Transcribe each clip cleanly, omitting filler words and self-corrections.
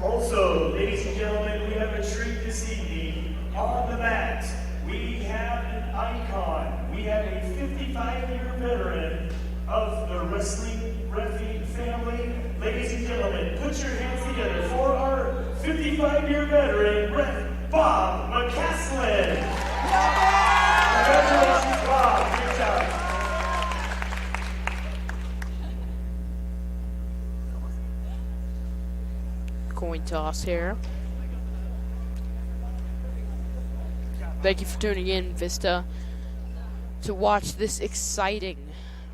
Also, ladies and gentlemen, we have a treat this evening. On the mat, we have an icon. We have a 55-year veteran of the wrestling referee family. Ladies and gentlemen, put your hands together for our 55-year veteran, Ref Bob McCaslin. Congratulations, Bob. Good job. Coin toss here. Thank you for tuning in, Vista, to watch this exciting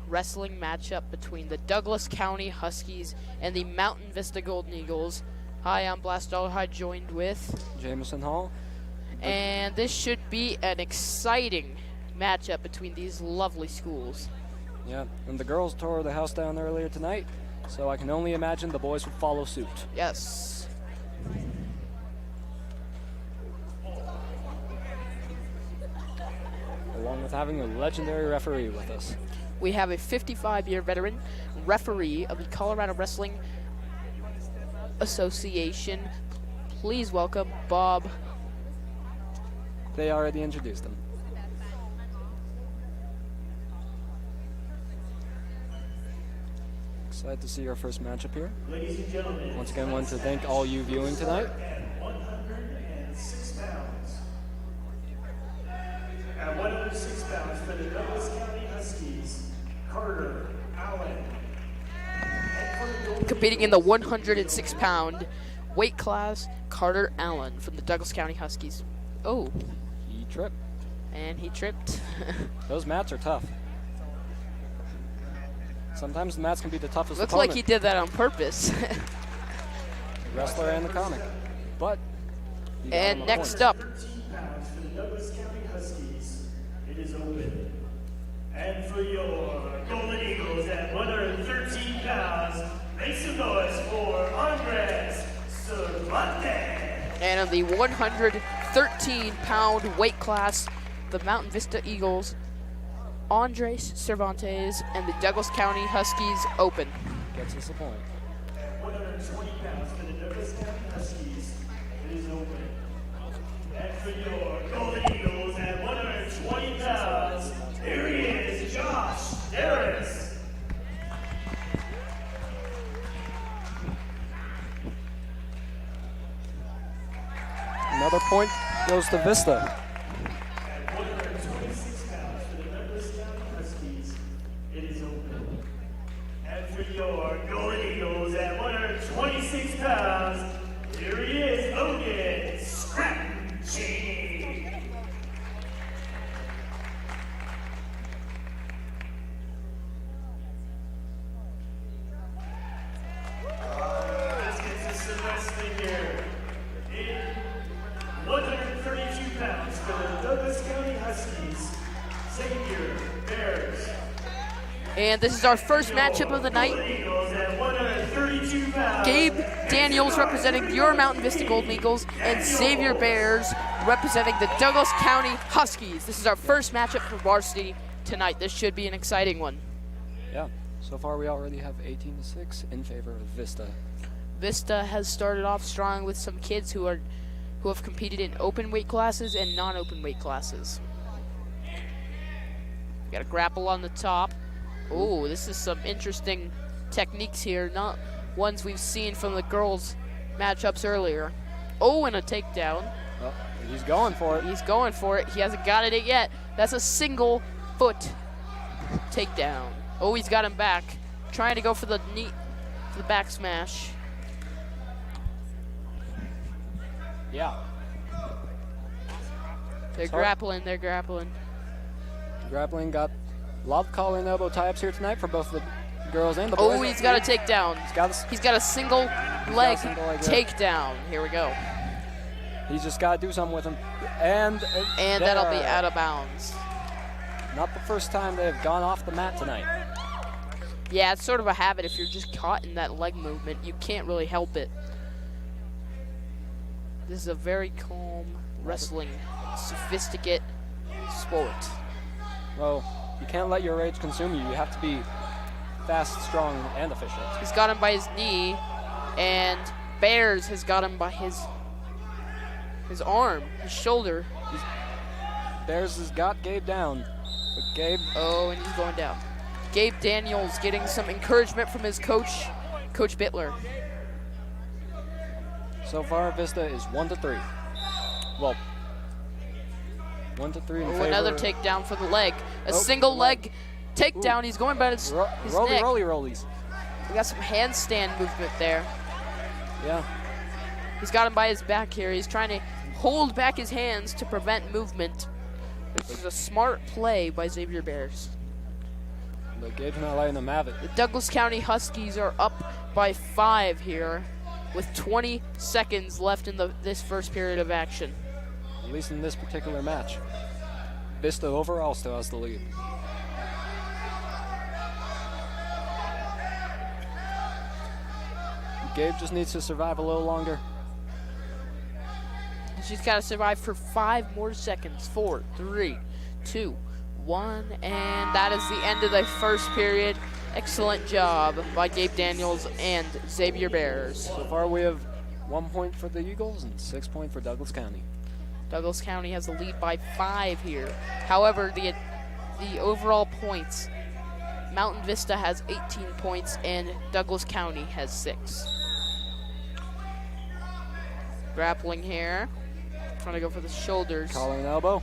wrestling matchup between the Douglas County Huskies and the Mountain Vista Golden Eagles. Hi, I'm Blast Dollarhide, joined with Jameson Hall. And this should be an exciting matchup between these lovely schools. Yeah, and the girls tore the house down earlier tonight, so I can only imagine the boys would follow suit. Yes. Along with having a legendary referee with us. We have a 55-year veteran referee of the Colorado Wrestling Association. Please welcome Bob. They already introduced him. Excited to see our first matchup here. Ladies and gentlemen, once again, want to thank all you viewing tonight. At 106 pounds. At 106 pounds for the Douglas County Huskies, Carter Allen. Competing in the 106-pound weight class, Carter Allen from the Douglas County Huskies. Oh. He tripped. And he tripped. Those mats are tough. Sometimes the mats can be the toughest Looks opponent. like he did that on purpose. The wrestler and the comic. But. And next up. 13 pounds for the Douglas County Huskies. It is open. And for your Golden Eagles at 113 pounds, make some noise for Andres Cervantes. And in the 113-pound weight class, the Mountain Vista Eagles, Andres Cervantes, and the Douglas County Huskies open. Gets us a point. 120 pounds for the Douglas County Huskies. It is open. And for your Golden Eagles at 120 pounds, here he is, Josh Harris. Another point goes to Vista. At 126 pounds for the Douglas County Huskies, it is open. And for your Golden Eagles at 126 pounds, here he is, Logan Scratton Cheney. Let's get to some wrestling here. In 132 pounds for the Douglas County Huskies, Xavier Bears. And this is our first matchup of the night. Eagles at 132 pounds. Gabe Daniels representing your Mountain Vista Golden Eagles, and Xavier Bears representing the Douglas County Huskies. This is our first matchup for varsity tonight. This should be an exciting one. Yeah, so far we already have 18-6 in favor of Vista. Vista has started off strong with some kids who have competed in open weight classes and non-open weight classes. Got a grapple on the top. Oh, this is some interesting techniques here, not ones we've seen from the girls' matchups earlier. Oh, and a takedown. Oh, he's going for it. He's going for it. He hasn't got it yet. That's a single foot takedown. Oh, he's got him back. Trying to go for the knee, for the back smash. Yeah. They're grappling. They're grappling. Grappling got a lot of collar and elbow tie-ups here tonight for both the girls and the boys. Oh, he's got a takedown. He's got a single leg takedown. Here we go. He's just got to do something with him. And that'll be out of bounds. Not the first time they have gone off the mat tonight. Yeah, it's sort of a habit. If you're just caught in that leg movement, you can't really help it. This is a very calm wrestling, sophisticated sport. Well, you can't let your rage consume you. You have to be fast, strong, and efficient. He's got him by his knee, and Bears has got him by his arm, his shoulder. Bears has got Gabe down. But Gabe. Oh, and he's going down. Gabe Daniels getting some encouragement from his coach, Coach Bittler. So far, Vista is 1-3. Well, 1-3 in favor. Another takedown for the leg. A single leg takedown. He's going by his neck. Rollies. We got some handstand movement there. Yeah. He's got him by his back here. He's trying to hold back his hands to prevent movement. This is a smart play by Xavier Bears. But Gabe's not letting them have it. The Douglas County Huskies are up by 5 here with 20 seconds left in this first period of action. At least in this particular match. Vista overall still has the lead. Gabe just needs to survive a little longer. She's got to survive for 5 more seconds. 4, 3, 2, 1, and that is the end of the first period. Excellent job by Gabe Daniels and Xavier Bears. So far we have 1 point for the Eagles and 6 points for Douglas County. Douglas County has the lead by 5 here. However, the overall points, Mountain Vista has 18 points and Douglas County has 6. Grappling here. Trying to go for the shoulders. Collar and elbow.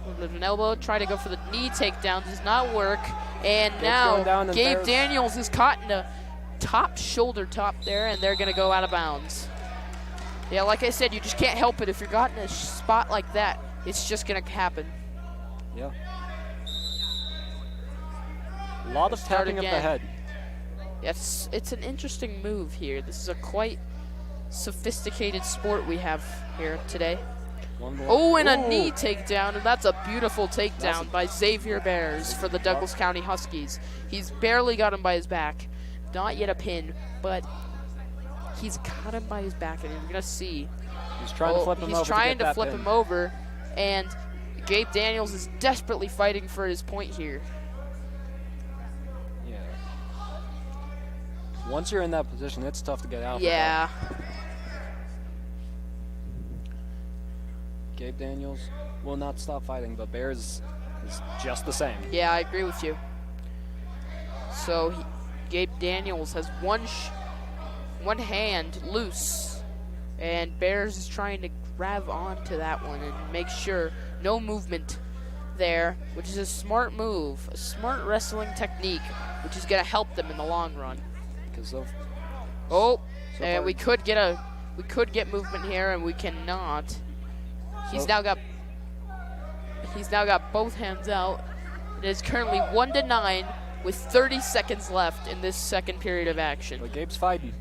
With an elbow, try to go for the knee takedown. Does not work. And Gabe's now down, and Gabe Bears. Daniels is caught in a top shoulder top there, and they're going to go out of bounds. Yeah, like I said, you just can't help it. If you're caught in a spot like that, it's just going to happen. Yeah. A lot of tapping of the head. Yes, it's an interesting move here. This is a quite sophisticated sport we have here today. Oh, and a knee takedown, and that's a beautiful takedown by Xavier Bears for the Douglas County Huskies. He's barely got him by his back. Not yet a pin, but he's got him by his back, and you're going to see. He's trying to flip him over. He's trying to flip him over, and Gabe Daniels is desperately fighting for his point here. Yeah. Once you're in that position, it's tough to get out. Yeah. Gabe Daniels will not stop fighting, but Bears is just the same. Yeah, I agree with you. So Gabe Daniels has one hand loose, and Bears is trying to grab onto that one and make sure no movement there, which is a smart move, a smart wrestling technique, which is going to help them in the long run. Because of and we could get movement here, and we cannot. He's now got both hands out. It is currently 1-9 with 30 seconds left in this second period of action. But Gabe's fighting.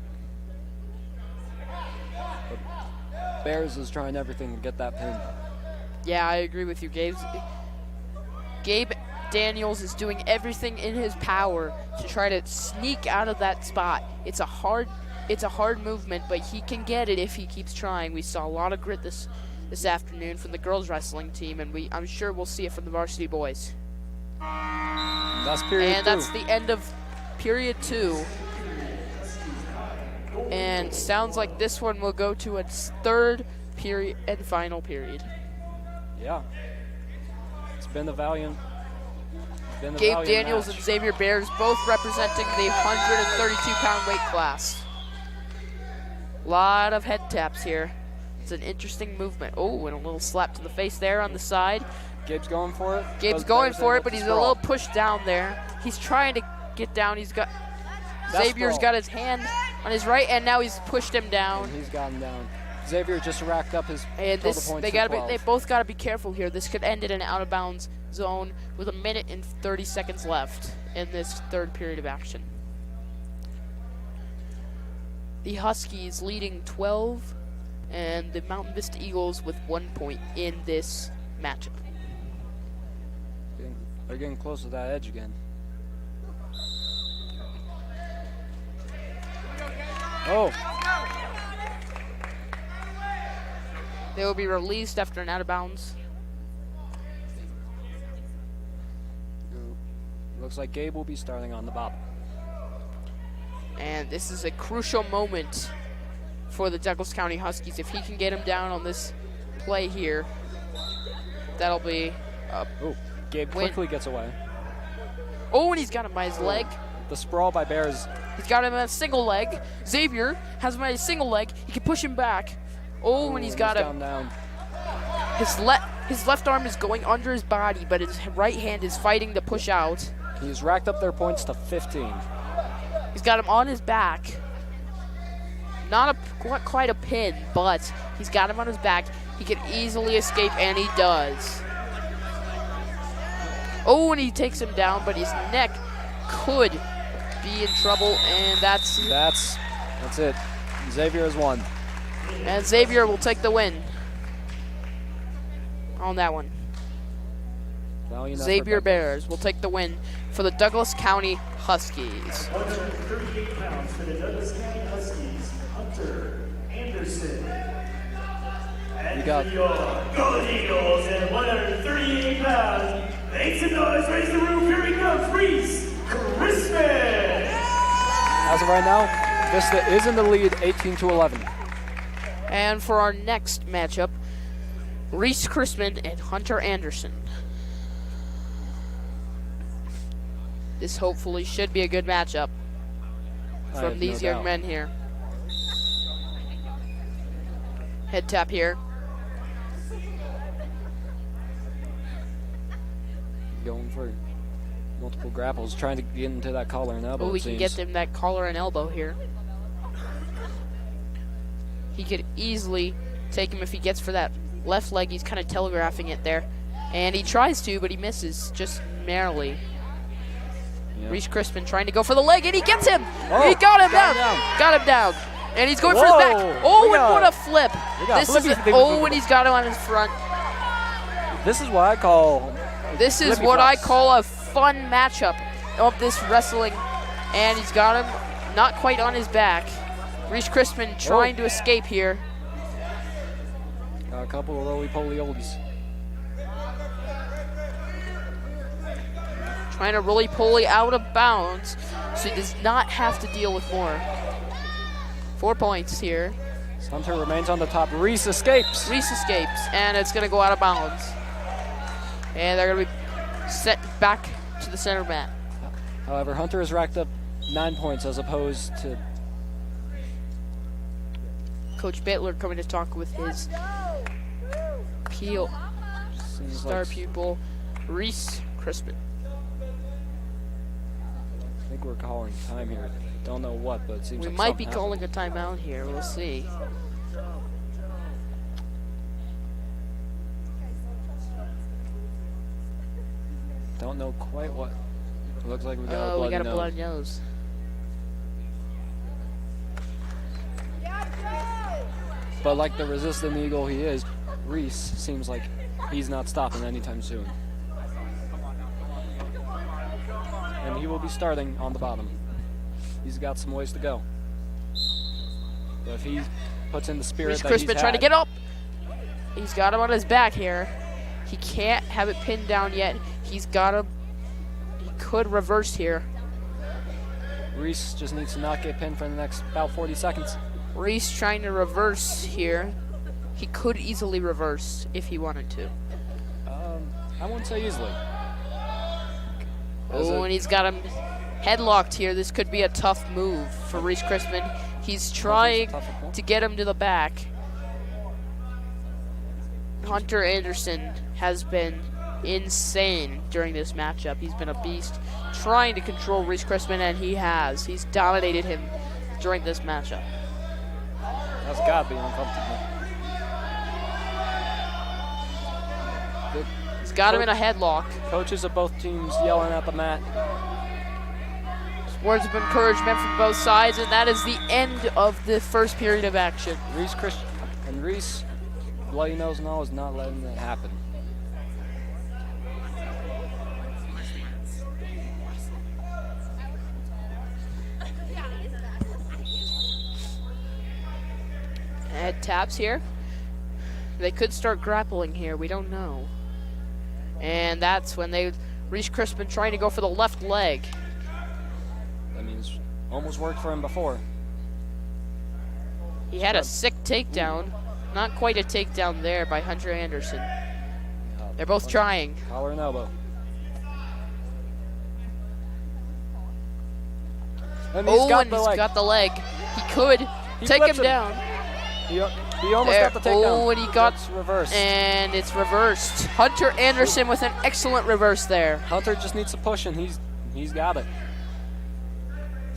But Bears is trying everything to get that pin. Yeah, I agree with you, Gabe Daniels is doing everything in his power to try to sneak out of that spot. It's a hard movement, but he can get it if he keeps trying. We saw a lot of grit this afternoon from the girls wrestling team, and I'm sure we'll see it from the varsity boys. That's period 2. That's the end of period 2. And sounds like this one will go to its third period and final period. Yeah. It's been a valiant. Gabe Daniels and Xavier Bears both representing the 132-pound weight class. Lot of head taps here. It's an interesting movement. Oh, and a little slap to the face there on the side. Gabe's going for it. Gabe's going for it, but he's a little pushed down there. He's trying to get down. Xavier's got his hand on his right, and now he's pushed him down. And he's got him down. Xavier just racked up his and total points. They both got to be careful here. This could end in an out-of-bounds zone with 1 minute and 30 seconds left in this third period of action. The Huskies leading 12, and the Mountain Vista Eagles with 1 point in this matchup. They're getting close to that edge again. Oh. They will be released after an out-of-bounds. Looks like Gabe will be starting on the bottom. And this is a crucial moment for the Douglas County Huskies. If he can get him down on this play here, that'll be a Gabe win. quickly gets away. Oh, and he's got him by his leg. The sprawl by Bears. He's got him at a single leg. Xavier has him at a single leg. He can push him back. Oh, and he's got him. Down. His left arm is going under his body, but his right hand is fighting to push out. He's racked up their points to 15. He's got him on his back. Not quite a pin, but he's got him on his back. He can easily escape, and he does. Oh, and he takes him down, but his neck could be in trouble, and that's it. Xavier has won. And Xavier will take the win on that one. Xavier Bears will take the win for the Douglas County Huskies. 138 pounds for the Douglas County Huskies, Hunter Anderson. And You got- for your Golden Eagles at 138 pounds, make some noise, raise the roof, here he comes, Reese Crispin. As of right now, Vista is in the lead, 18-11. And for our next matchup, Reese Crispin and Hunter Anderson. This hopefully should be a good matchup I from have these no young doubt. men here. Head tap here. Going for multiple grapples, trying to get into that collar and elbow. Oh, we it can seems. get them that collar and elbow here. He could easily take him if he gets for that left leg. He's kind of telegraphing it there. And he tries to, but he misses just narrowly. Yeah. Reese Crispin trying to go for the leg, and he gets him. Oh, He got him got down. him down. Got him down. And he's going for his Whoa, back. Oh, we and got- what a flip. we got This is flippy, and he's got him on his front. This is what I call. This is Flippy what I flops. call a fun matchup of this wrestling. And he's got him not quite on his back. Reese Crispin trying to escape here. Got a couple of roly-poly oldies. Trying to really pull it out of bounds so he does not have to deal with more. 4 points here. Hunter remains on the top. Reese escapes. Reese escapes, and it's going to go out of bounds. And they're going to be set back to the center mat. However, Hunter has racked up 9 points as opposed to. Coach Baitler coming to talk with his Seems star like, pupil, Reese Crispin. I think we're calling time here. Don't know what, but it seems We like might be something calling a timeout here. We'll see. happened. Don't know quite what. It looks like we got a Oh, bloody we got a nose. bloody nose. But like the resistant eagle he is, Reese seems like he's not stopping anytime soon. And he will be starting on the bottom. He's got some ways to go. But if he puts in the spirit Reese that Crispin he's trying to had, get up. He's got him on his back here. He can't have it pinned down yet. He's got him. He could reverse here. Reese just needs to not get pinned for the next about 40 seconds. Reese trying to reverse here. He could easily reverse if he wanted to. I wouldn't say easily. Oh, and he's got him headlocked here. This could be a tough move for Reese Crispin. He's trying to get him to the back. Hunter Anderson has been insane during this matchup. He's been a beast trying to control Reese Crispin, and he has. He's dominated him during this matchup. That's gotta be uncomfortable. He's got him in a headlock. Coaches of both teams yelling at the mat. Words of encouragement from both sides, and that is the end of the first period of action. Reese, bloody nose and all, is not letting that happen. Head taps here. They could start grappling here. We don't know. And that's when Reese Crispin trying to go for the left leg. That means almost worked for him before. He had a sick takedown. Not quite a takedown there by Hunter Anderson. They're both trying. Collar and elbow. And he's got the leg. got the leg. He could take him down. He almost got the takedown. Oh, and he got reversed. And it's reversed. Hunter Anderson with an excellent reverse there. Hunter just needs to push, and he's got it.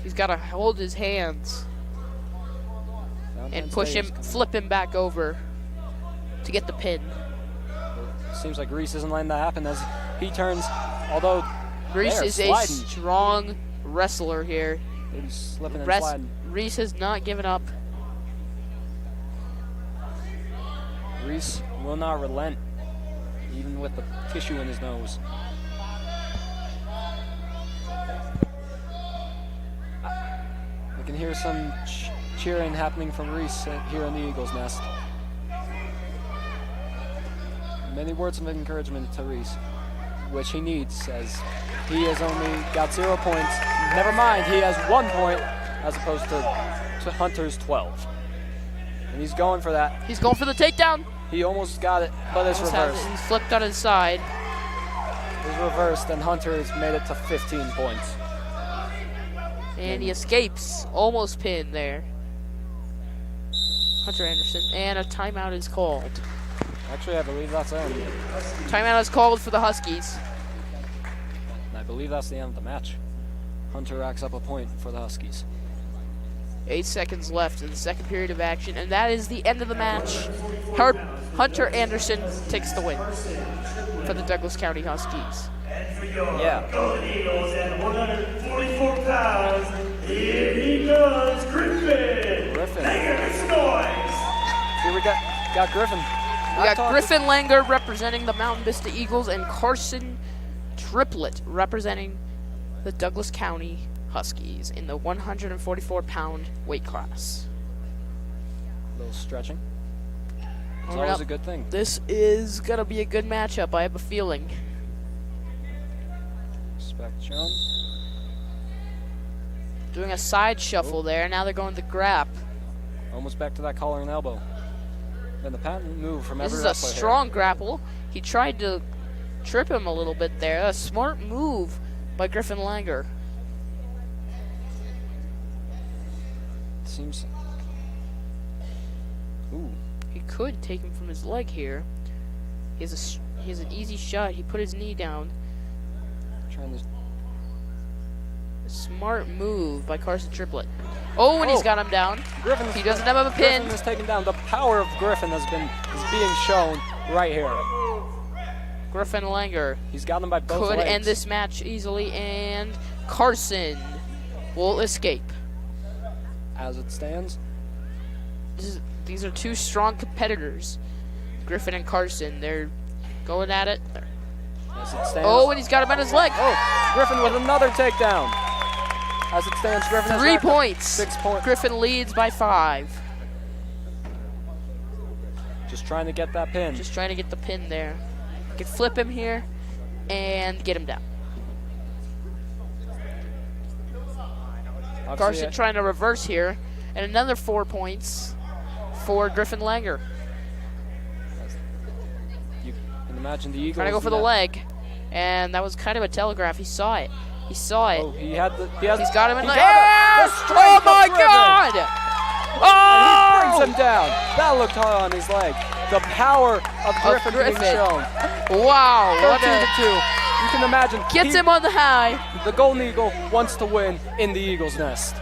He's got to hold his hands and push him, flip him back over to get the pin. Seems like Reese isn't letting that happen as he turns. Although Reese is a strong wrestler here. Maybe slipping and sliding. Reese has not given up. Reese will not relent, even with the tissue in his nose. I can hear some cheering happening from Reese here in the Eagles' Nest. Many words of encouragement to Reese, which he needs, as he has only got 0 points. Never mind, he has 1 point as opposed to Hunter's 12. And he's going for that. He's going for the takedown. He almost got it, but it's reversed. He's flipped on his side. It's reversed, and Hunter has made it to 15 points. And he escapes. Almost pinned there. Hunter Anderson. And a timeout is called. Actually, I believe that's it. Timeout is called for the Huskies. And I believe that's the end of the match. Hunter racks up a point for the Huskies. 8 seconds left in the second period of action, and that is the end of the match. Hunter Anderson takes the win for the Douglas County Huskies. And for your Golden Eagles at 144 pounds, here he comes, Griffin. Make noise. Here we got Griffin. We got Griffin Langer representing the Mountain Vista Eagles and Carson Triplett representing the Douglas County Huskies in the 144-pound weight class. A little stretching. It's always a good thing. This is going to be a good matchup, I have a feeling. Respect shown. Doing a side shuffle there. Now they're going to grab. Almost back to that collar and elbow. And the patent move from every wrestler. This is a strong grapple. He tried to trip him a little bit there. A smart move by Griffin Langer. Seems. Ooh. He could take him from his leg here. He has an easy shot. He put his knee down. Trying to. A smart move by Carson Triplett. Oh, and he's got him down. He doesn't have a pin. Griffin is taken down. The power of Griffin is being shown right here. Griffin Langer. He's got him by both legs. Could end this match easily, and Carson will escape. As it stands. These are two strong competitors. Griffin and Carson. They're going at it. As it stands. Oh, and he's got him on his leg. Oh, Griffin with another takedown. As it stands, Griffin has 3 points. 6 points. Griffin leads by 5. Just trying to get that pin. Just trying to get the pin there. Could flip him here and get him down. Carson trying to reverse here. And another 4 points for Griffin Langer. You can imagine the Eagles. Trying to go for the leg. And that was kind of a telegraph. He saw it. He saw it. Oh, he's got him in the air. Oh my God! Oh! And he brings him down. That looked hard on his leg. The power of Griffin being shown. Wow. 13-2. You can imagine. Gets him on the high. The Golden Eagle wants to win in the Eagle's Nest.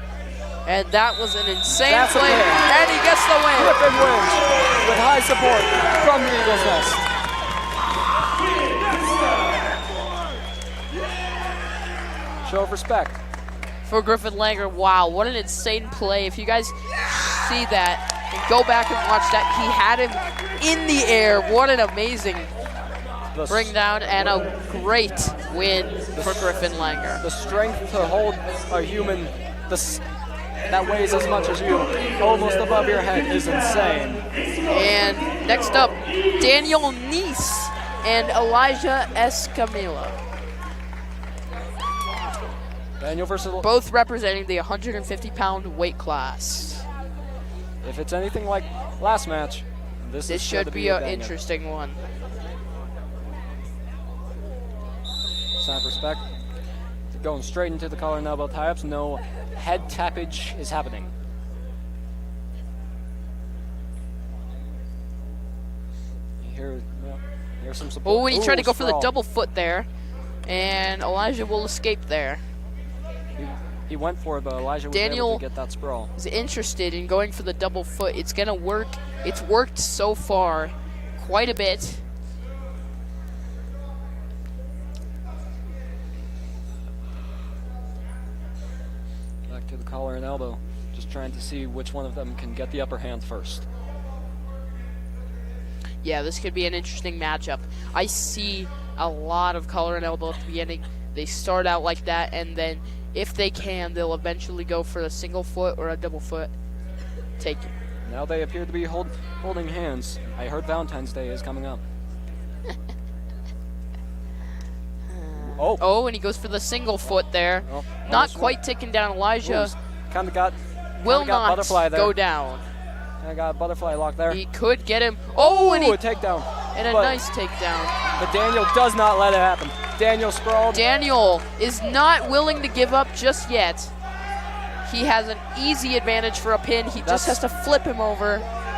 And that was an insane play. And he gets the win. Griffin wins with high support from the Eagle's Nest. Show of respect. For Griffin Langer, wow, what an insane play. If you guys see that and go back and watch that, he had him in the air. What an amazing bring down and a great win for Griffin Langer. The strength to hold a human that weighs as much as you almost above your head is insane. And next up, Daniel Neese and Elijah Escamilla. Daniel versus both representing the 150-pound weight class. if it's anything like last match, this should be an interesting one. Sign of respect. Going straight into the collar and elbow tie-ups. No head tappage is happening. Here's some support. Oh, and he tried to go for the sprawl. double foot there. And Elijah will escape there. He went for it, but Elijah was able to get that sprawl. Is interested in going for the double foot. It's going to work. It's worked so far quite a bit. Back to the collar and elbow. Just trying to see which one of them can get the upper hand first. Yeah, this could be an interesting matchup. I see a lot of collar and elbow at the beginning. They start out like that, and then if they can, they'll eventually go for a single foot or a double foot. Take it. Now they appear to be holding hands. I heard Valentine's Day is coming up. Oh, and he goes for the single foot there. Oh, Not quite taking down Elijah. Kind of got Will not butterfly there. go down. I got a butterfly lock there. He could get him. Oh, and a takedown. And a nice takedown. But Daniel does not let it happen. Daniel sprawled. Daniel is not willing to give up just yet. He has an easy advantage for a pin. He just has to flip him over,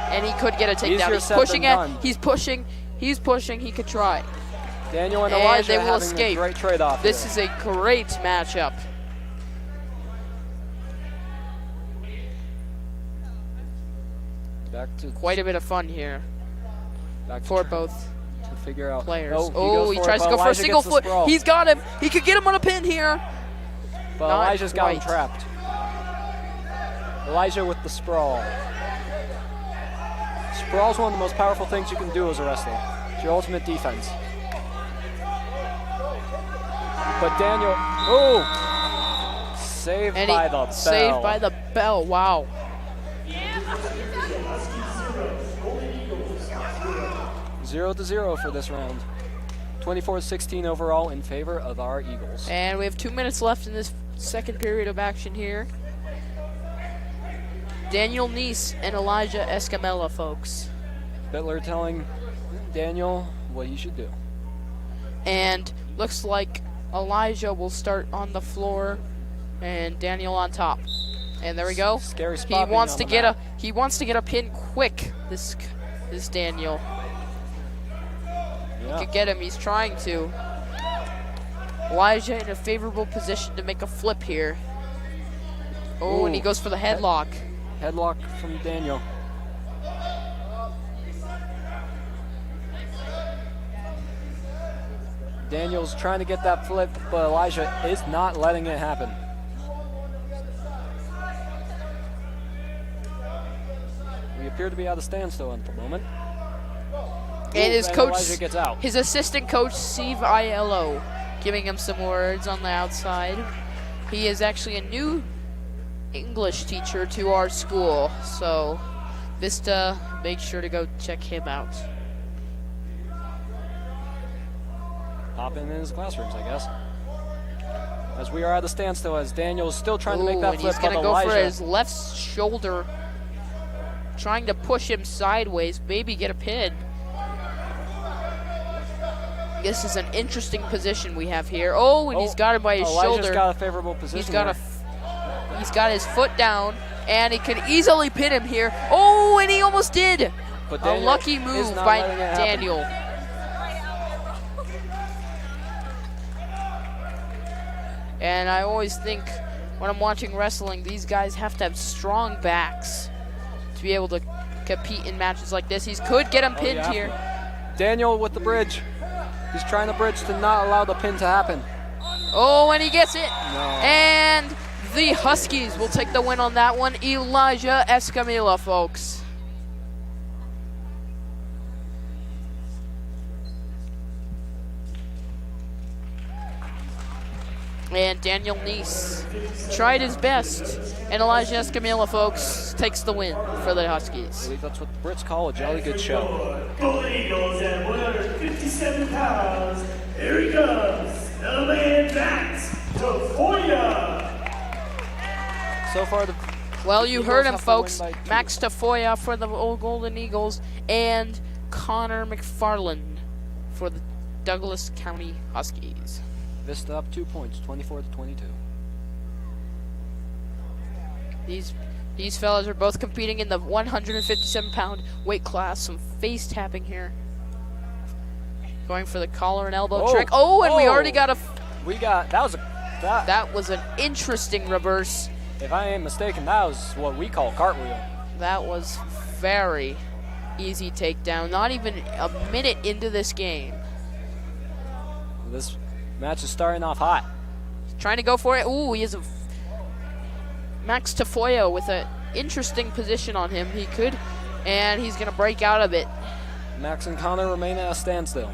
and he could get a takedown. He's pushing it. He's pushing. He's pushing. He could try. Daniel and Elijah they will having escape. a great trade-off. This is a great matchup. Back to Quite a bit of fun here for both to figure out players. Oh, he tries to go for a single foot. He's got him. He could get him on a pin here. But Not Elijah's got him quite. trapped. Elijah with the sprawl. Sprawl's one of the most powerful things you can do as a wrestler. It's your ultimate defense. But Daniel, saved by the bell. Saved by the bell. Wow. 0-0 for this round. 24-16 overall in favor of our Eagles. And we have 2 minutes left in this second period of action here. Daniel Neese and Elijah Escamilla, folks. Bittler telling Daniel what he should do. And looks like Elijah will start on the floor and Daniel on top. And there we go. Scary spot. He wants to get a pin quick. This Daniel. Yeah. He could get him. He's trying to. Elijah in a favorable position to make a flip here. Oh, and he goes for the headlock. Headlock from Daniel. Daniel's trying to get that flip, but Elijah is not letting it happen. We appear to be at a standstill at the moment. And his coach, Elijah gets out. his assistant coach, Steve ILO, giving him some words on the outside. He is actually a new English teacher to our school, so Vista, make sure to go check him out. Hop in his classrooms, I guess. As we are at a standstill, as Daniel's still trying to make that and flip, he's gonna but go Elijah, for his left shoulder, trying to push him sideways, maybe get a pin. This is an interesting position we have here. Oh, and he's got him by his Elijah's shoulder. got a favorable position. He's got his foot down, and he could easily pin him here. Oh, and he almost did. But A lucky move by Daniel. And I always think when I'm watching wrestling, these guys have to have strong backs to be able to compete in matches like this. He could get him pinned here. Daniel with the bridge. He's trying to bridge to not allow the pin to happen. Oh, and he gets it. No. And the Huskies will take the win on that one. Elijah Escamilla, folks. And Daniel Neese tried his best. And Elijah Escamilla, folks, takes the win for the Huskies. I believe that's what the Brits call a jolly good show. Golden Eagles at 157 pounds. Here he comes, the man Matt Tafoya. So far, the Well, The you Eagles heard him, have to win folks. by 2. Max Tafoya for the old Golden Eagles and Connor McFarland for the Douglas County Huskies. Vista up 2 points, 24-22. These fellas are both competing in the 157-pound weight class. Some face tapping here. Going for the collar and elbow trick. Oh, and we already got a. That was an interesting reverse. If I ain't mistaken, that was what we call cartwheel. That was very easy takedown. Not even a minute into this game. This match is starting off hot. Trying to go for it. Ooh, he has a Max Tafoya with an interesting position on him. He could, and he's going to break out of it. Max and Connor remain at a standstill.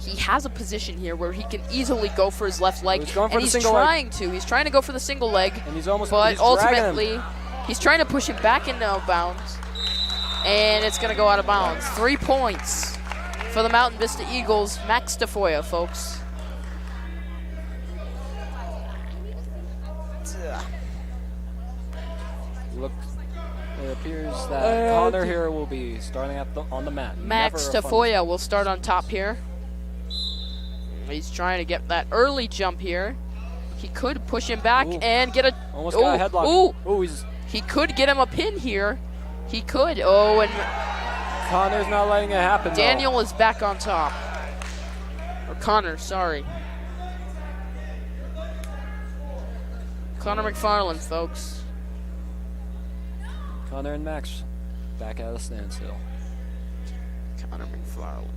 He has a position here where he can easily go for his left leg, He's going for and the he's single trying leg. to. He's trying to go for the single leg, And he's almost but he's dragging him. ultimately, he's trying to push him back into bounds, and it's going to go out of bounds. 3 points for the Mountain Vista Eagles. Max Tafoya, folks. It appears that Connor here will be starting on the mat. Max Never a fun- Tafoya will start on top here. He's trying to get that early jump here. He could push him back Ooh. and get a. Almost got a headlock. Ooh, He's he could get him a pin here. He could. Oh, and Connor's not letting it happen. though. Daniel is back on top. Or Connor, sorry. Connor McFarland, folks. Connor and Max back at a standstill. Connor McFarland.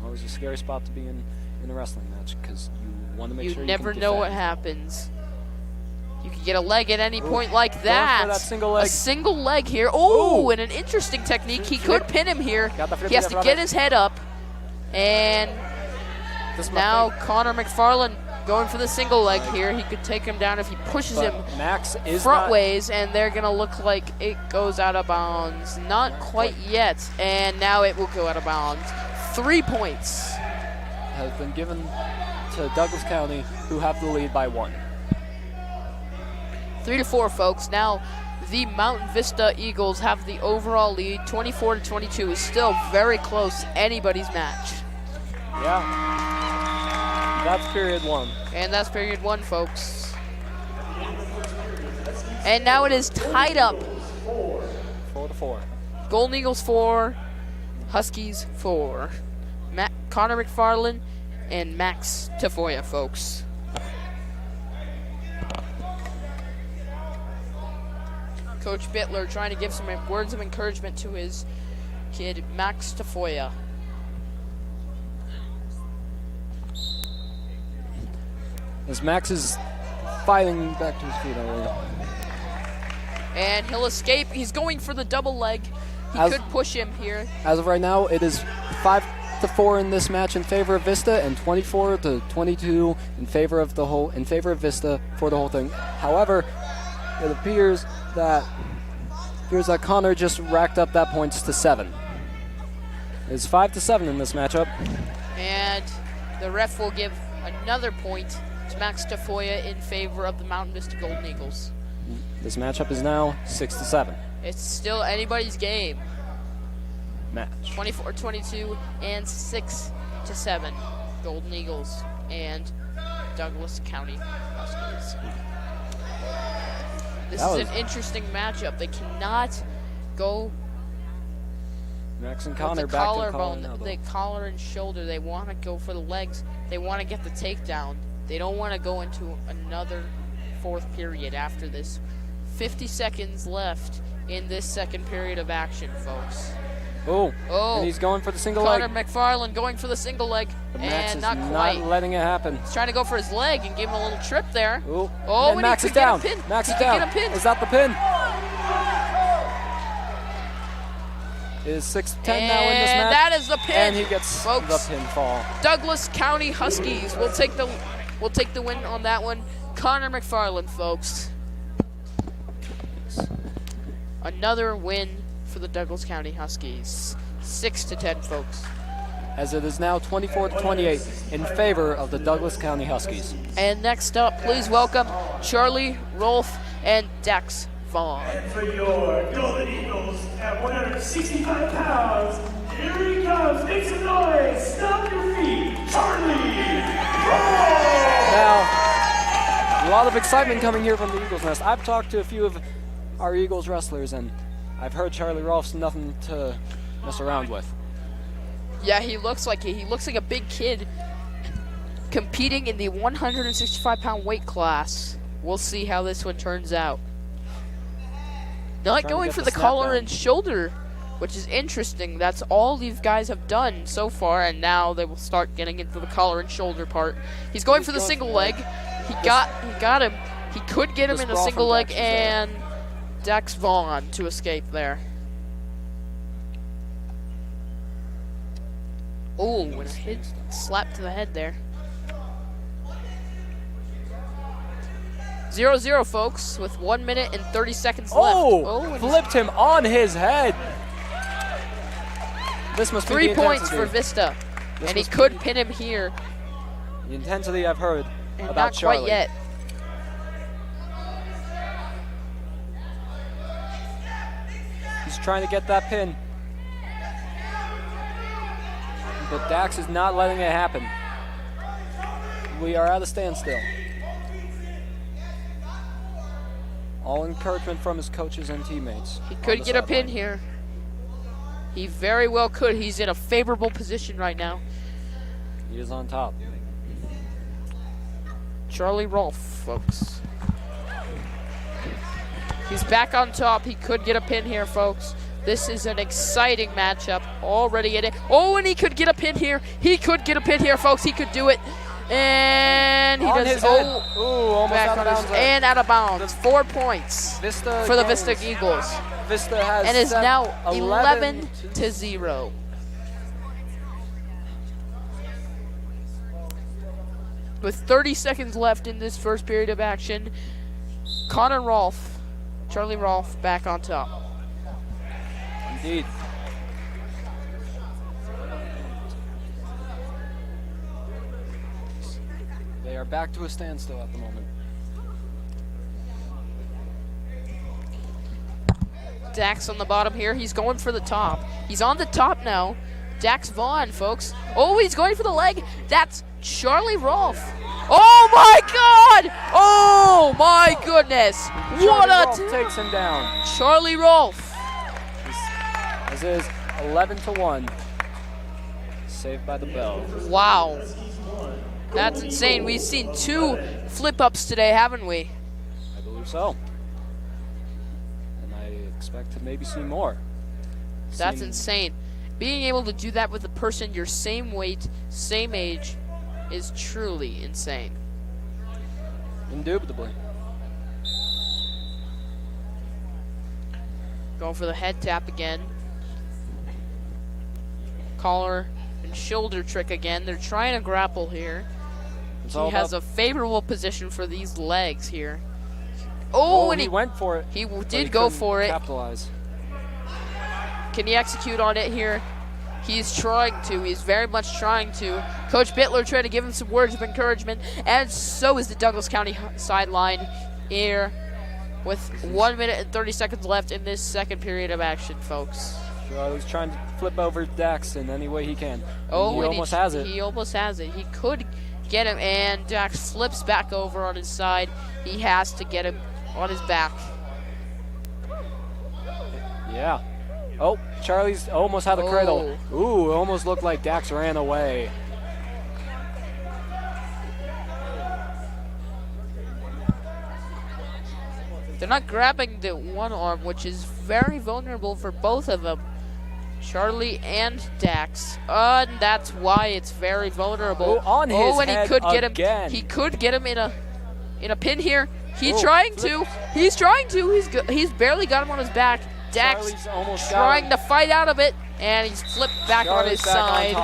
Always a scary spot to be in a wrestling match because you want to make You sure never you can know what defend. happens. You could get a leg at any point like Going that. for that single leg. A single leg here. Oh, Ooh. and an interesting technique. He could pin him here. Got the He has to flip get it. his head up. And This now might Connor McFarland going for the single leg here. He could take him down if he pushes be- him but Max is front not, ways, and they're going to look like it goes out of bounds. Not quite yet. And now it will go out of bounds. 3 points. has been given to Douglas County, who have the lead by 1. 3-4, folks. Now the Mountain Vista Eagles have the overall lead. 24-22 is still very close. Anybody's match. Yeah. That's period 1. And that's period 1, folks. And now it is tied up. 4-4. Golden Eagles 4, Huskies 4. Connor McFarland and Max Tafoya, folks. Coach Bittler trying to give some words of encouragement to his kid, Max Tafoya. As Max is fighting back to his feet already. And he'll escape. He's going for the double leg. He could push him here. As of right now, it is 5-4 in this match in favor of Vista, and 24-22 in favor of Vista for the whole thing. However, it appears that Connor just racked up that points to 7. It's 5-7 in this matchup. And the ref will give another point to Max Tafoya in favor of the Mountain Vista Golden Eagles. This matchup is now 6-7. It's still anybody's game. Match. 24-22 and 6-7. Golden Eagles and Douglas County Huskies. This is an interesting matchup. They cannot go Max and with Connor the back to collar and collarbone, elbow. the collar and shoulder. They want to go for the legs. They want to get the takedown. They don't want to go into another fourth period after this. 50 seconds left in this second period of action, folks. Oh, Oh, and he's going for the single Connor leg. McFarland going for the single leg, But Max and is not quite. letting it happen. He's trying to go for his leg and give him a little trip there. Ooh. Oh, and and Max he is could get down. a pin. Max He is could down. get a pin. Is that the pin? It is 6-10 now in this And match. that is the pin. And he gets folks. the pinfall. Douglas County Huskies will take the win on that one. Connor McFarland, folks. Another win for the Douglas County Huskies. 6-10, folks. As it is now 24-28 in favor of the Douglas County Huskies. And next up, please welcome Charlie, Rolf, and Dax Vaughn. And for your Golden Eagles at 165 pounds, here he comes. Make some noise. Stomp your feet. Charlie Rolfe. Now, a lot of excitement coming here from the Eagles Nest. I've talked to a few of our Eagles wrestlers, and I've heard Charlie Rolfe's nothing to mess around with. Yeah, he looks like a big kid competing in the 165-pound weight class. We'll see how this one turns out. Not going for the collar and shoulder, which is interesting. That's all these guys have done so far, and now they will start getting into the collar and shoulder part. He's going for the single leg. He got him. He could get him in a single leg, and Dax Vaughn to escape there. Oh, and a hit slap to the head there. 0-0, folks, with 1 minute and 30 seconds left. Oh, flipped him on his head. This must be 3 points for Vista, and he could pin him here. The intensity I've heard and about not Charlie. Quite yet. He's trying to get that pin. But Dax is not letting it happen. We are at a standstill. All encouragement from his coaches and teammates. He could get a pin here. He very well could. He's in a favorable position right now. He is on top. Charlie Rolfe, folks. He's back on top. He could get a pin here, folks. This is an exciting matchup already in it. Oh, and he could get a pin here. He could get a pin here, folks. He could do it. And he on does. His head. Ooh, almost back out of bounds. and out of bounds. 4 points Vista for the gains. Vista Eagles. Vista has And is now 11 11-0. With 30 seconds left in this first period of action, Connor Rolfe, Charlie Rolfe, back on top. Indeed. They are back to a standstill at the moment. Dax on the bottom here. He's going for the top. He's on the top now. Dax Vaughn, folks. Oh, he's going for the leg. That's Charlie Rolfe. Oh, my God! Oh, my goodness. What Charlie a... Rolfe takes him down. Charlie Rolfe. This is 11-1. Saved by the bell. Wow. That's insane. We've seen 2 flip-ups today, haven't we? I believe so. And I expect to maybe see more. That's insane. Being able to do that with a person your same weight, same age, is truly insane. Indubitably. Going for the head tap again. Collar and shoulder trick again. They're trying to grapple here. He has a favorable position for these legs here. Oh, and he went for it. He did go for it. Capitalize. Can he execute on it here? He's trying to. He's very much trying to. Coach Bittler trying to give him some words of encouragement, and so is the Douglas County sideline here with 1 minute and 30 seconds left in this second period of action, folks. Charlie's trying to flip over Dax in any way he can. Oh, he almost has it. He almost has it. He could get him, and Dax flips back over on his side. He has to get him on his back. Yeah. Oh, Charlie's almost had a cradle. Ooh, it almost looked like Dax ran away. They're not grabbing the one arm, which is very vulnerable for both of them, Charlie and Dax. And that's why it's very vulnerable. Oh, on his and head he could get again. him. He could get him in a pin here. He's trying to. He's trying to. He's barely got him on his back. Dax trying to fight out of it, and he's flipped back on his side.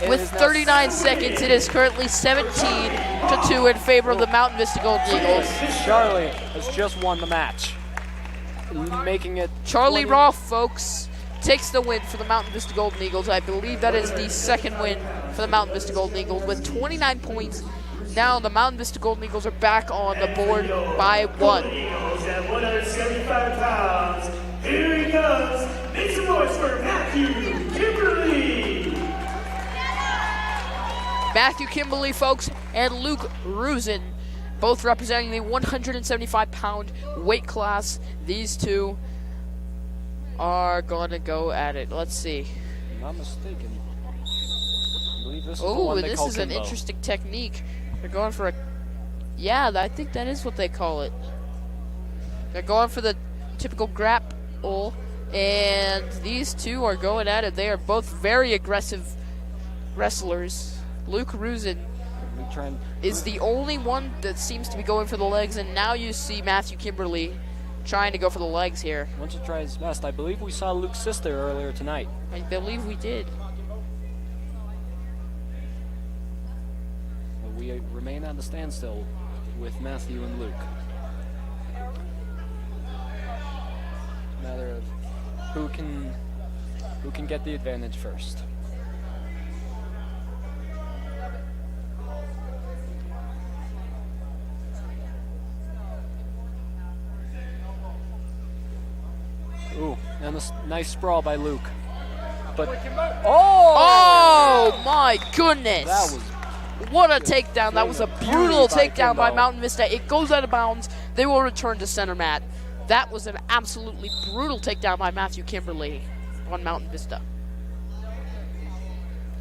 With 39 seconds, it is currently 17-2 in favor of the Mountain Vista Golden Eagles. Charlie has just won the match, making it. Charlie Rolfe, folks, takes the win for the Mountain Vista Golden Eagles. I believe that is the second win for the Mountain Vista Golden Eagles with 29 points Now the Mountain Vista Golden Eagles are back on the board And by Golden 1. Eagles at 175 pounds. Here he comes. Make some noise for Matthew Kimberly. Matthew Kimberly, folks, and Luke Rusin, both representing the 175-pound weight class. These two are going to go at it. Let's see. If I'm not mistaken. I believe this is the Oh, one they this call is an Kimbo. interesting technique. They're going for a... Yeah, I think that is what they call it. They're going for the typical grapple, and these two are going at it. They are both very aggressive wrestlers. Luke Rusin We try and is the only one that seems to be going for the legs, and now you see Matthew Kimberly trying to go for the legs here. wants to try his best. I believe we saw Luke's sister earlier tonight. I believe we did. But we remain on the standstill with Matthew and Luke. Matter of who can get the advantage first. Ooh, and a nice sprawl by Luke. But Oh my goodness! that was What a takedown. That was a brutal Beauty by takedown by Kimbo. Mountain Vista. It goes out of bounds. They will return to center mat. That was an absolutely brutal takedown by Matthew Kimberly on Mountain Vista.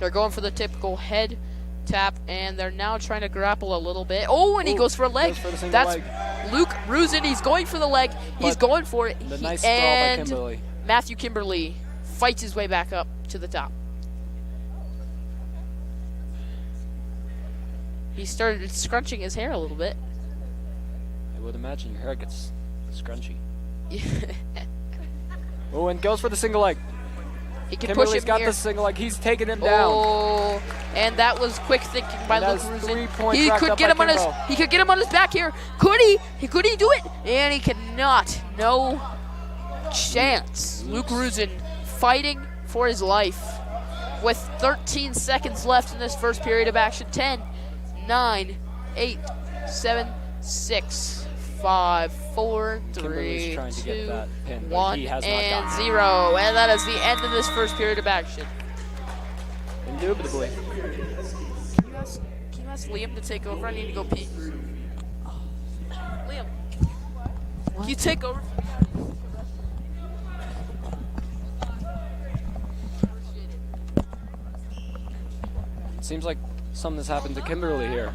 They're going for the typical head tap, and they're now trying to grapple a little bit. Oh, and he Ooh, goes for a leg. goes for the single That's leg. Luke Rusin. He's going for the leg. He's But going for it. the He- nice sprawl by and Kimberly. Matthew Kimberly fights his way back up to the top. He started scrunching his hair a little bit. I would imagine your hair gets scrunchy. Oh, and goes for the single leg. He can push Kimberly's him got here. the single leg. He's taking him down. Oh, and that was quick thinking by And Luke that is Rusin. 3 points He racked could up get by him on his. Kimbo. He could get him on his back here. Could he? Could he do it? And he cannot. No chance. Luke Rusin fighting for his life with 13 seconds left in this first period of action. 10, 9, 8, 7, 6, 5, 4, Kimberly's 3, trying to get 2, that pin, but 1, he has not and gotten it. 0. And that is the end of this first period of action. Indubitably. Can you ask Liam to take over? I need to go pee. Liam, can you take over? Seems like something has happened to Kimberly here.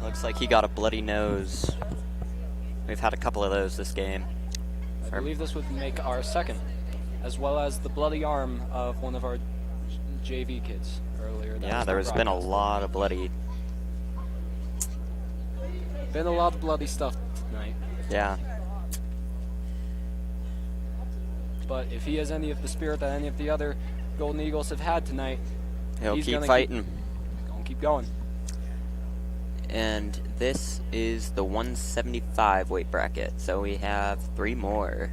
Looks like he got a bloody nose. We've had a couple of those this game. I believe this would make our second, as well as the bloody arm of one of our JV kids earlier. That Yeah, was there's been a broadcast. lot of bloody. Been a lot of bloody stuff tonight. Yeah. But if he has any of the spirit that any of the other Golden Eagles have had tonight, He'll he's keep gonna fighting. Gonna keep going. And this is the 175 weight bracket, so we have 3 more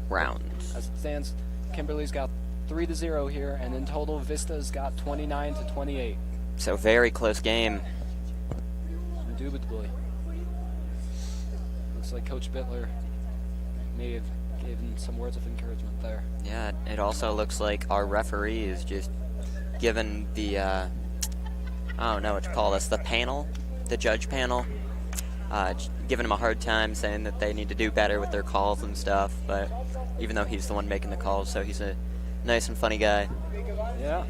rounds. As it stands, Kimberly's got 3-0 here, and in total, Vista's got 29-28. So very close game. Indubitably. Looks like Coach Bittler may have given some words of encouragement there. Yeah, it also looks like our referee is just giving the, I don't know what to call this, the panel, the judge panel, giving him a hard time, saying that they need to do better with their calls and stuff, but even though he's the one making the calls, so he's a nice and funny guy. Yeah,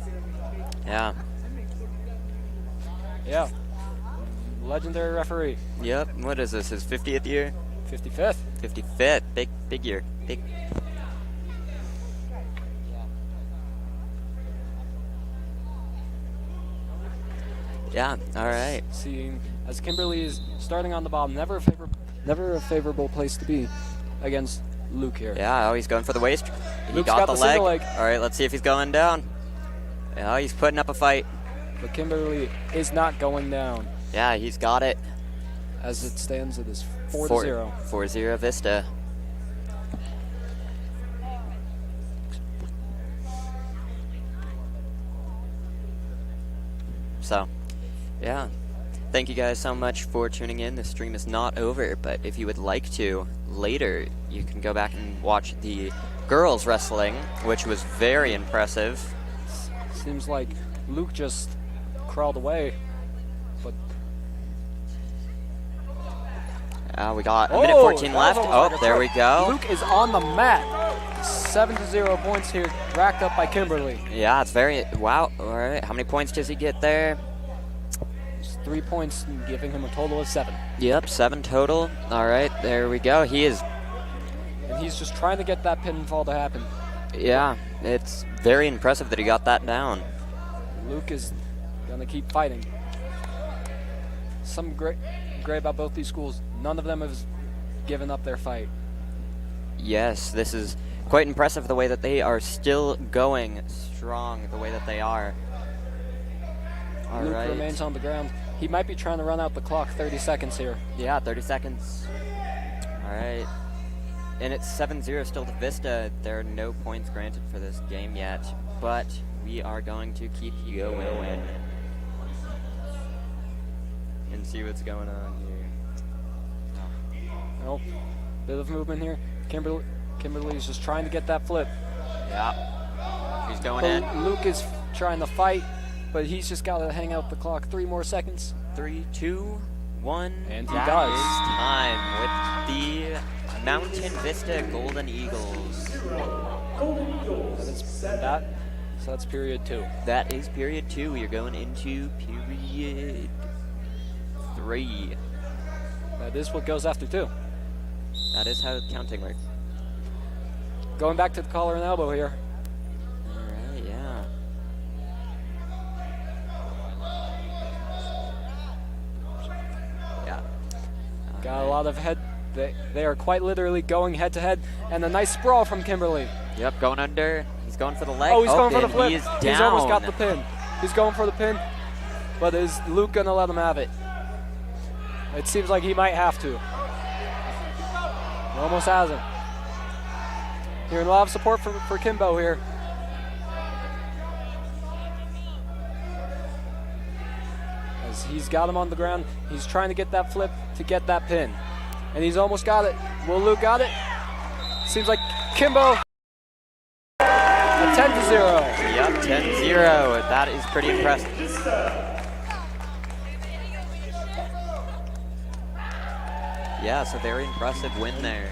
Yeah. yeah. Legendary referee. Yep, what is this, his 50th year? 55th. 55th, big year, big. Yeah, all right. Seeing as Kimberly is starting on the bottom, never a favorable place to be against Luke here. Yeah, oh, he's going for the waist. He Luke's got got the the single leg. leg. All right, let's see if he's going down. Yeah, he's putting up a fight. But Kimberly is not going down. Yeah, he's got it. As it stands, it is 4-0. 4-0 Vista. So, Yeah. Thank you guys so much for tuning in. The stream is not over, but if you would like to, later you can go back and watch the girls wrestling, which was very impressive. Seems like Luke just crawled away, but We got a minute 14 that left. was Oh, almost like a there throw. we go. Luke is on the mat. 7-0 points here, racked up by Kimberly. Yeah, it's very, wow. All right, how many points does he get there? It's 3 points, giving him a total of 7. Yep, 7 total. All right, there we go. He is, And he's just trying to get that pinfall to happen. yeah, it's very impressive that he got that down. Luke is gonna keep fighting. Something great about both these schools. None of them have given up their fight. Yes, this is quite impressive the way that they are still going strong, the way that they are. All Luke right. remains on the ground. He might be trying to run out the clock. 30 seconds here. Yeah, 30 seconds. All right. And it's 7-0 still to Vista. There are no points granted for this game yet, but we are going to keep going and see what's going on here. Oh, bit of movement here. Kimberly's just trying to get that flip. Yeah. He's going in. But Luke is trying to fight, but he's just got to hang out the clock. 3 more seconds. 3, 2, 1. And he That does. is time with the Mountain Vista Golden Eagles. So that's period 2. That is period 2. We are going into period 3. That is what goes after 2. That is how counting works. Going back to the collar and elbow here. Alright, yeah. Yeah. Got a lot of head. They are quite literally going head to head, and a nice sprawl from Kimberly. Yep, going under. He's going for the leg. Oh, he's going for the and flip. He is down. He's almost got the pin. He's going for the pin, but is Luke gonna let him have it? It seems like he might have to. He almost has him. Hearing a lot of support for Kimbo here. As he's got him on the ground, he's trying to get that flip to get that pin. And he's almost got it. Will Luke got it? Seems like Kimbo. A 10-0. Yep, 10-0. That is pretty impressive. Yeah, it's a very impressive win there.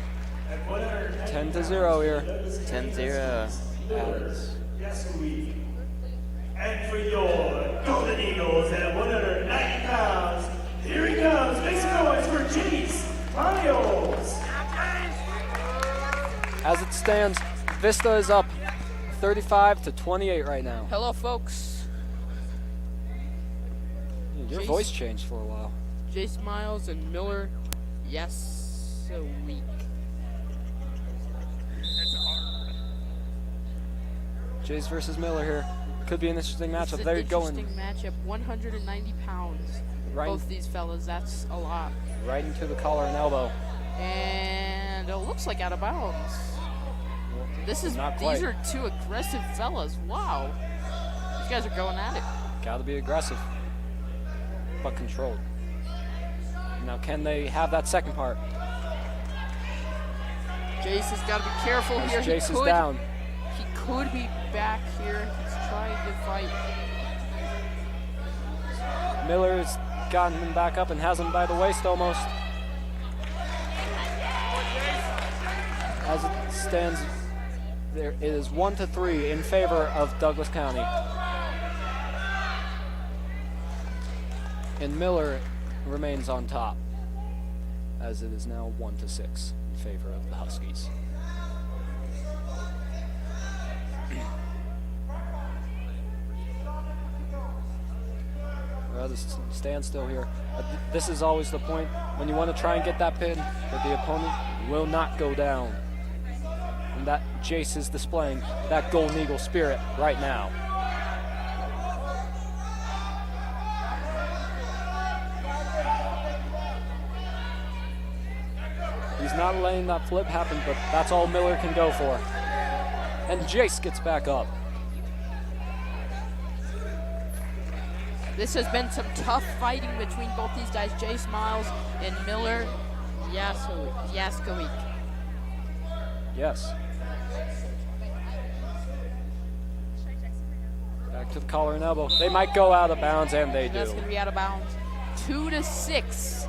10-0 here. 10-0. Yes, we. And for your Golden Eagles at 190 pounds, here he comes. Make some noise for Jace Miles. As it stands, Vista is up 35-28 right now. Hello, folks. Your Jace. voice changed for a while. Jace Miles and Miller. Yes, a week. Jace versus Miller here. Could be an interesting matchup. It's an They're going interesting matchup. 190 pounds. Right. Both these fellas. That's a lot. right into the collar and elbow. And it looks like out of bounds. This is Not these quite. are two aggressive fellas. Wow. These guys are going at it. Gotta be aggressive, but controlled. Now, can they have that second part? Jace has got to be careful As here. Jace is down. He could be back here. He's trying to fight. Miller's gotten him back up and has him by the waist almost. As it stands, there it is 1-3 in favor of Douglas County. And Miller remains on top, as it is now 1-6 in favor of the Huskies. Rather stand still here. This is always the point when you want to try and get that pin, but the opponent will not go down. And that Jace is displaying that Golden Eagle spirit right now. He's not letting that flip happen, but that's all Miller can go for. And Jace gets back up. This has been some tough fighting between both these guys, Jace Miles and Miller Yaskovic. Yes. Back to the collar and elbow. They might go out of bounds, and they do. That's going to be out of bounds. 2-6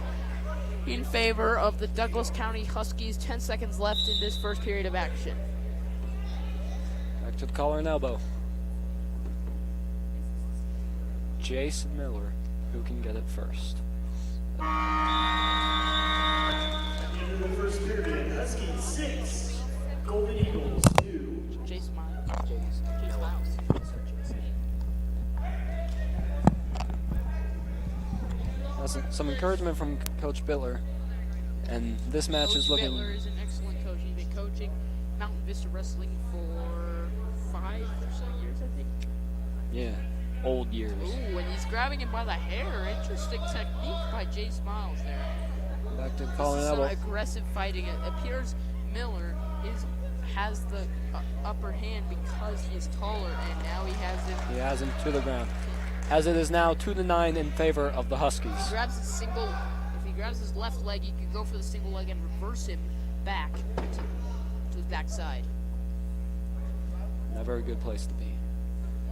in favor of the Douglas County Huskies. 10 seconds left in this first period of action. Back to the collar and elbow. Jace Miller, who can get it first? At the end of the first period, Huskies 6, Golden Eagles 2. Jace Miles. Jace Miles. That's some encouragement from Coach Bittler. And this match is looking... Coach Bittler is an excellent coach. He's been coaching Mountain Vista Wrestling for 5 or so years, I think. Yeah, old years. Ooh, and he's grabbing him by the hair. Interesting technique by Jace Miles there. Back to the collar and Some elbow. aggressive fighting. It appears Miller has the upper hand because he is taller, and now he has him. He has him to the ground. As it is now 2-9 in favor of the Huskies. If he grabs his left leg, he could go for the single leg and reverse him back to his backside. Never a good place to be.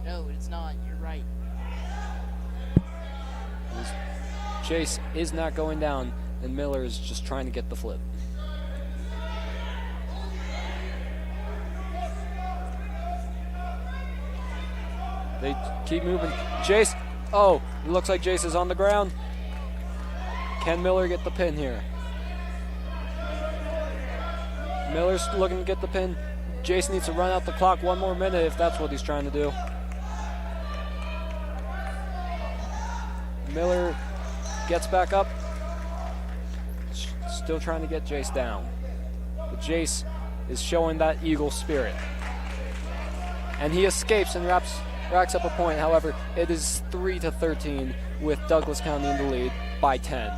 No, it's not. You're right. Chase is not going down, and Miller is just trying to get the flip. They keep moving. Jace, oh, it looks like Jace is on the ground. Can Miller get the pin here? Miller's looking to get the pin. Jace needs to run out the clock 1 more minute if that's what he's trying to do. Miller gets back up. Still trying to get Jace down. But Jace is showing that Eagle spirit. And he escapes and racks up a point. However, it is 3-13 with Douglas County in the lead by 10.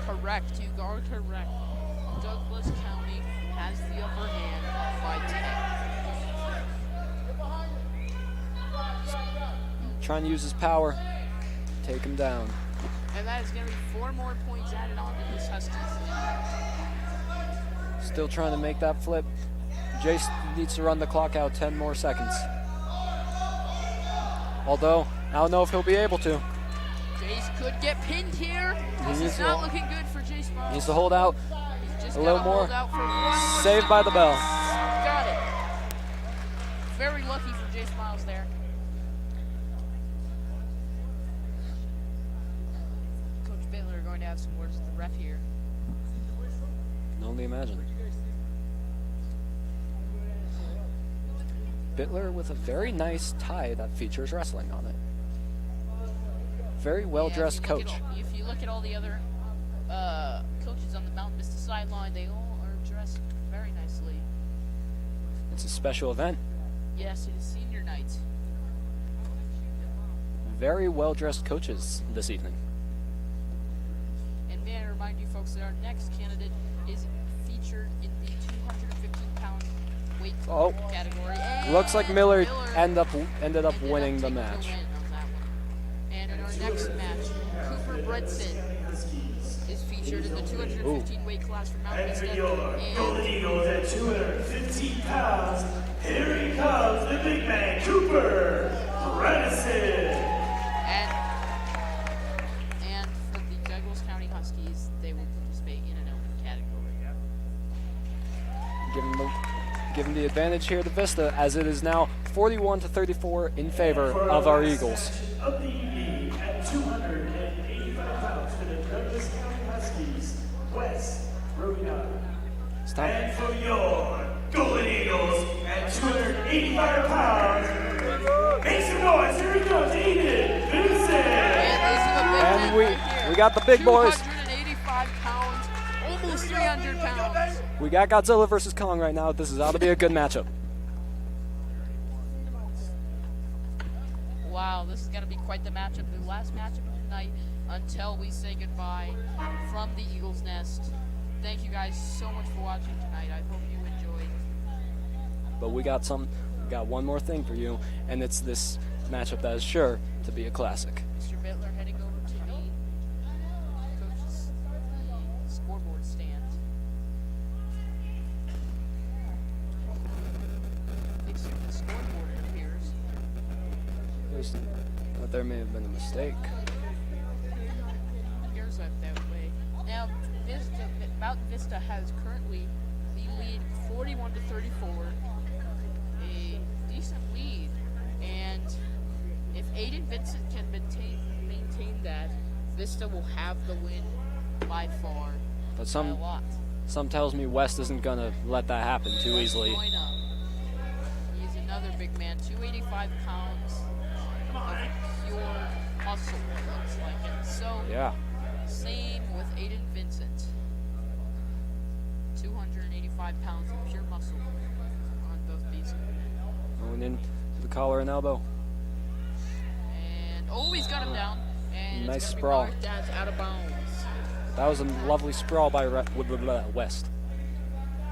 Correct. You are correct. Douglas County has the upper hand by 10. Trying to use his power. Take him down. And that is going to be 4 more points added on to this Huskies lead. Still trying to make that flip. Jace needs to run the clock out 10 more seconds. Although, I don't know if he'll be able to. Jace could get pinned here. This is not looking good for Jace Miles. Needs to hold out He's just a little gotta more. hold out for 1 more Saved by the bell. Got it. Very lucky for Jace Miles there. Coach Baylor going to have some words with the ref here. Can only imagine. Bittler with a very nice tie that features wrestling on it. Very well-dressed coach. If you look at all the other coaches on the Mountain Vista sideline, they all are dressed very nicely. It's a special event. Yes, it is senior night. Very well-dressed coaches this evening. And may I remind you folks that our next candidate is featured in the 215-pound weight category. And Looks like Miller ended up winning the taking match. win on that one. And in our next match, Cooper Bredson is featured in the 215 weight class for Mountain And for Vista. your Golden Eagles at 215 pounds, here he comes, the big man, Cooper Bredson. And for the Douglas County Huskies, they will participate in an open category. Give him the advantage here to Vista, as it is now 41-34 in favor of our Eagles. Of the evening at 285 pounds for the Douglas County Huskies, Wes Rovina. It's time. And for your Golden Eagles at 285 pounds, make some noise. Here he comes, Eden Vincent. And we got the big boys. 285 pounds, almost 300 pounds. We got Godzilla versus Kong right now. This is ought to be a good matchup. Wow, this is going to be quite the matchup. The last matchup of the night until we say goodbye from the Eagles Nest. Thank you guys so much for watching tonight. I hope you enjoyed. But we got one more thing for you, and it's this matchup that is sure to be a classic. Mr. Bittler heading over to the coach's scoreboard stand. Fixing the scoreboard, it appears. But there may have been a mistake. Appears that way. Now, Mountain Vista has currently the lead 41 to 34. A decent lead. And if Aiden Vincent can maintain that, Vista will have the win by far. But By a lot. some tells me West isn't going to let that happen too easily. He's another big man, 285 pounds of pure muscle, it looks like. And so, Yeah. same with Aiden Vincent. 285 pounds of pure muscle on both these. Going in to the collar and elbow. And, oh, he's got him down. And Nice it's sprawl. marked as out of bounds. That was a lovely sprawl by West.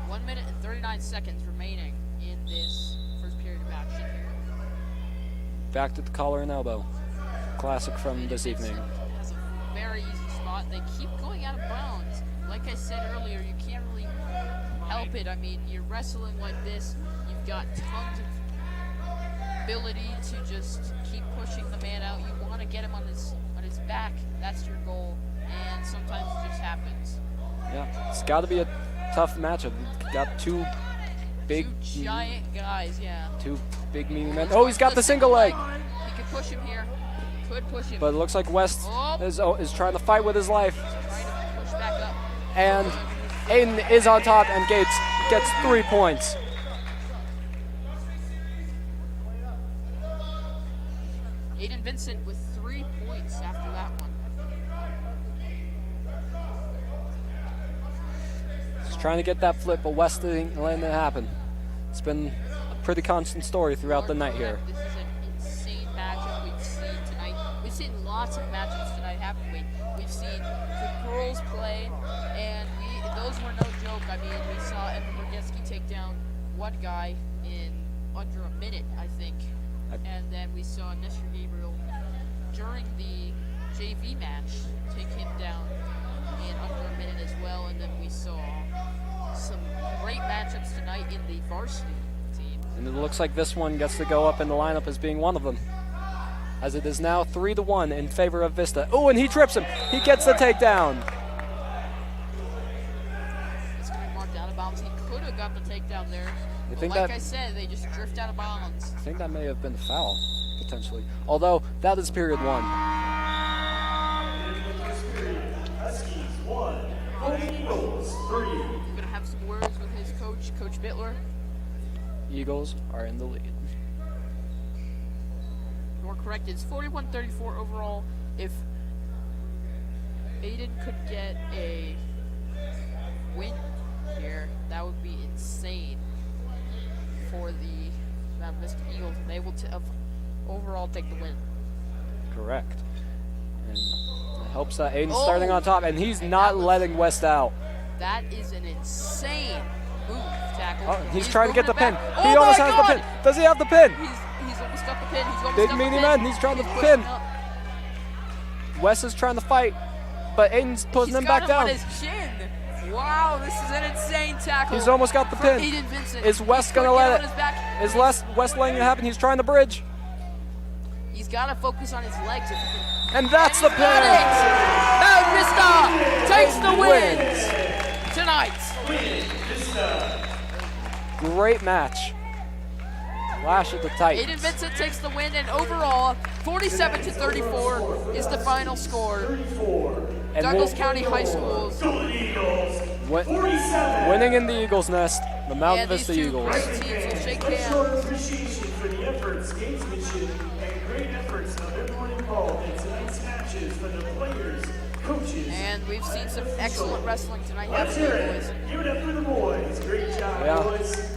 1 minute and 39 seconds remaining in this first period of action here. Back to the collar and elbow. Classic from this evening. Has a very easy spot. They keep going out of bounds. Like I said earlier, you can't really help it. I mean, you're wrestling like this. You've got tons of ability to just keep pushing the man out. You want to get him on his back. That's your goal. And sometimes it just happens. Yeah, it's got to be a tough matchup. Got two big, Giant guys, yeah. two big meaty men. Oh, he's got the single leg. He could push him here. Could push him. But it looks like West is trying to fight with his life. Trying to push back up. And Aiden is on top and gets 3 points. Aiden Vincent with 3 points after that one. He's trying to get that flip, but West isn't letting it happen. It's been a pretty constant story throughout the night here. This is an insane matchup we've seen tonight. We've seen lots of matchups tonight, haven't we? We've seen the girls play, and those were no joke. I mean, we saw Evan Borgeski take down one guy in under a minute, I think. And then we saw Nestor Gabriel during the JV match take him down in under a minute as well. And then we saw some great matchups tonight in the varsity team. And it looks like this one gets to go up in the lineup as being one of them. As it is now 3-1 in favor of Vista. Oh, and he trips him. He gets the takedown. It's going to be marked out of bounds. He could have got the takedown there. I But think like that- I said, they just drift out of bounds. I think that may have been a foul, potentially. Although, that is period one. Huskies 1, Eagles 3. We're going to have some words with his coach, Coach Bittler. Eagles are in the lead. More correct, it's 41-34 overall. If Aiden could get a win here, that would be insane for the Mount Vista Eagles. They will overall take the win. Correct. And it helps that Aiden's starting on top, and he's not letting West out. That is an insane move tackle. Oh, he's trying to get the pin. Oh He almost my has God! the pin. Does he have the pin? He's almost got the pin. He's almost Big got the meaty pin. man, he's trying to pushing pin. up. West is trying to fight, but Aiden's putting him back down. He's got him on his chin. Wow, this is an insane tackle. He's almost got the from pin. Aiden Vincent. Is West He going to could get let on it? his back. Is West letting it happen? He's trying to bridge. He's got to focus on his legs. If he can. And that's the He's got pin. it. Mount Vista takes the wins tonight. Great match. Lash at the Titans. Aiden Vincent takes the win, and overall, 47-34 is the final score. 34. And Douglas County High Schools. Golden Eagles Win- 47. winning in the Eagles' nest, the Mountain And these Vista two Eagles. great teams will shake Let's show hands. appreciation for the efforts, gamesmanship, and great efforts of everyone involved in tonight's matches, for the players, coaches. And we've seen some excellent wrestling tonight, Let's haven't hear we, it. boys? Give it up for the boys. Great job, Yeah. boys.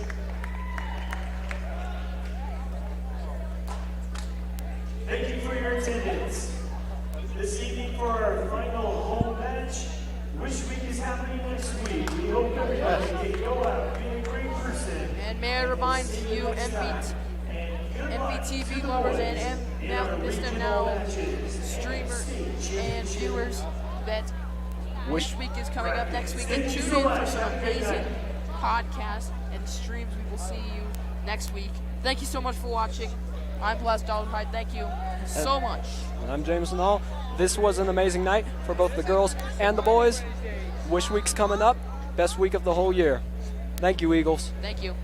Thank you for your attendance. This evening for our final home match, Wish Week is happening next week. We hope everybody can go out, be a great person. And may I remind you, And MVTV lovers and Mountain Vista Now streamers and viewers that this week is coming up next week. And tune in for some amazing podcasts and streams. We will see you next week. Thank you so much for watching. I'm Bless Dollarhide. Thank you so much. And I'm Jameson Hall. This was an amazing night for both the girls and the boys. Wish Week's coming up. Best week of the whole year. Thank you, Eagles. Thank you.